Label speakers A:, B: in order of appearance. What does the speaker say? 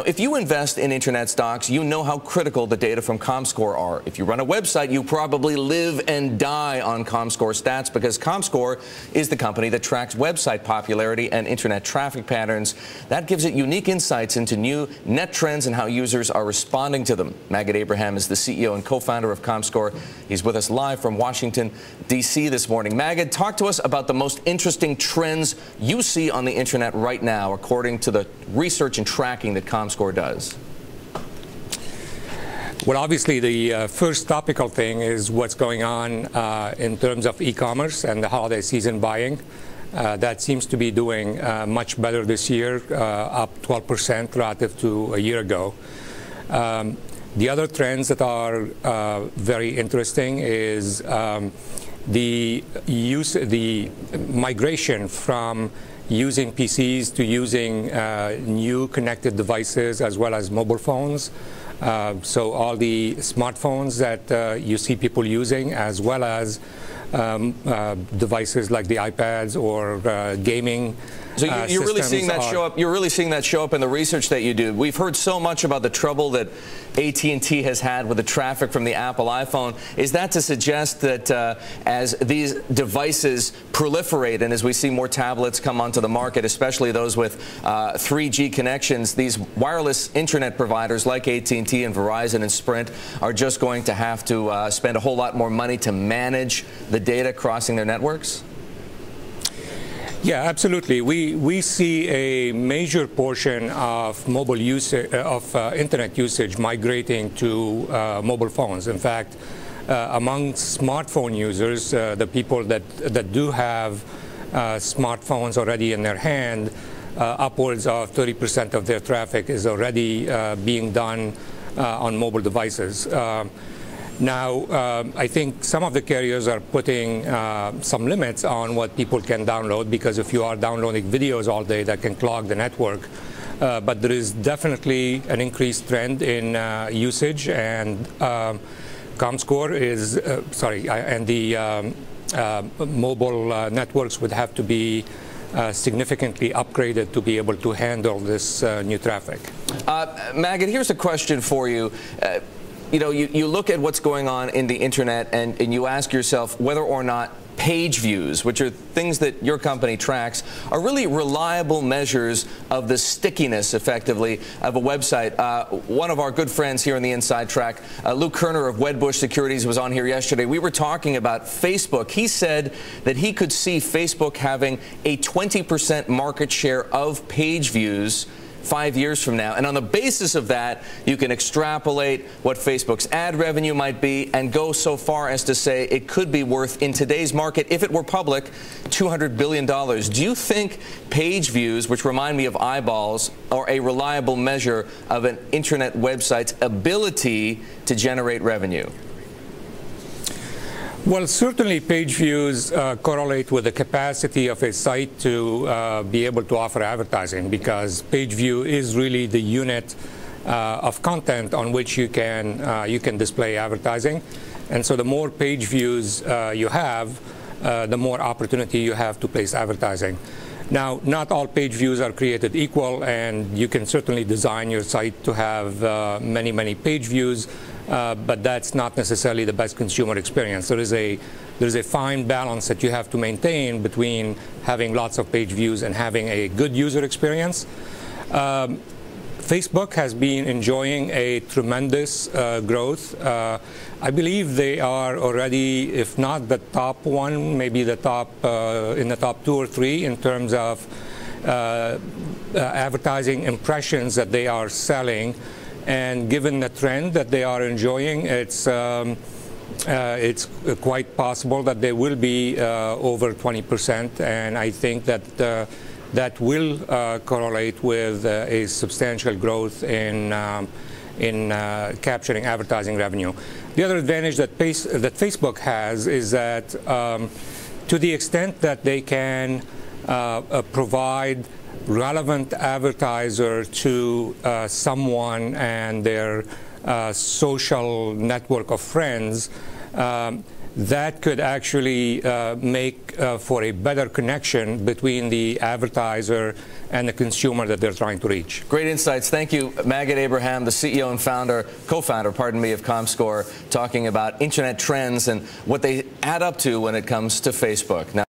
A: If you invest in internet stocks, you know how critical the data from ComScore are. If you run a website, you probably live and die on ComScore stats because ComScore is the company that tracks website popularity and internet traffic patterns. That gives it unique insights into new net trends and how users are responding to them. Magid Abraham is the CEO and co-founder of ComScore. He's with us live from Washington, D.C. this morning. Magid, talk to us about the most interesting trends you see on the internet right now, according to the research and tracking that ComScore does.
B: Well, obviously, the first topical thing is what's going on in terms of e-commerce and the holiday season buying. That seems to be doing much better this year, up 12% relative to a year ago. The other trends that are very interesting is the migration from using PCs to using new connected devices as well as mobile phones. So all the smartphones that you see people using, as well as devices like the iPads or gaming.
A: So you're really seeing that show up. You're really seeing that show up in the research that you do. We've heard so much about the trouble that AT&T has had with the traffic from the Apple iPhone. Is that to suggest that as these devices proliferate and as we see more tablets come onto the market, especially those with 3G connections, these wireless internet providers like AT&T and Verizon and Sprint are just going to have to spend a whole lot more money to manage the data crossing their networks?
B: Yeah, absolutely. We see a major portion of mobile usage, internet usage migrating to mobile phones. In fact, among smartphone users, the people that do have smartphones already in their hand, upwards of 30% of their traffic is already being done on mobile devices. Now, I think some of the carriers are putting some limits on what people can download, because if you are downloading videos all day, that can clog the network. But there is definitely an increased trend in usage, and ComScore is, and the mobile networks would have to be significantly upgraded to be able to handle this new traffic.
A: Magid, here's a question for you. You look at what's going on in the internet and you ask yourself whether or not page views, which are things that your company tracks, are really reliable measures of the stickiness, effectively, of a website. One of our good friends here in the InsideTrack, Luke Kerner of Wedbush Securities, was on here yesterday. We were talking about Facebook. He said that he could see Facebook having a 20% market share of page views 5 years from now. And on the basis of that, you can extrapolate what Facebook's ad revenue might be and go so far as to say it could be worth, in today's market, if it were public, $200 billion. Do you think page views, which remind me of eyeballs, are a reliable measure of an internet website's ability to generate revenue?
B: Well, certainly page views correlate with the capacity of a site to be able to offer advertising, because page view is really the unit of content on which you can display advertising. And so the more page views you have, the more opportunity you have to place advertising. Now, not all page views are created equal, and you can certainly design your site to have many, many page views. But that's not necessarily the best consumer experience. There's a fine balance that you have to maintain between having lots of page views and having a good user experience. Facebook has been enjoying a tremendous growth. I believe they are already, if not the top one, maybe the top in the top 2 or 3 in terms of advertising impressions that they are selling. And given the trend that they are enjoying, it's quite possible that they will be over 20%, and I think that that will correlate with a substantial growth in capturing advertising revenue. The other advantage that Facebook has is that to the extent that they can provide relevant advertiser to someone and their social network of friends, that could actually make for a better connection between the advertiser and the consumer that they're trying to reach.
A: Great insights. Thank you, Magid Abraham, the CEO and co-founder, of ComScore, talking about internet trends and what they add up to when it comes to Facebook. Now,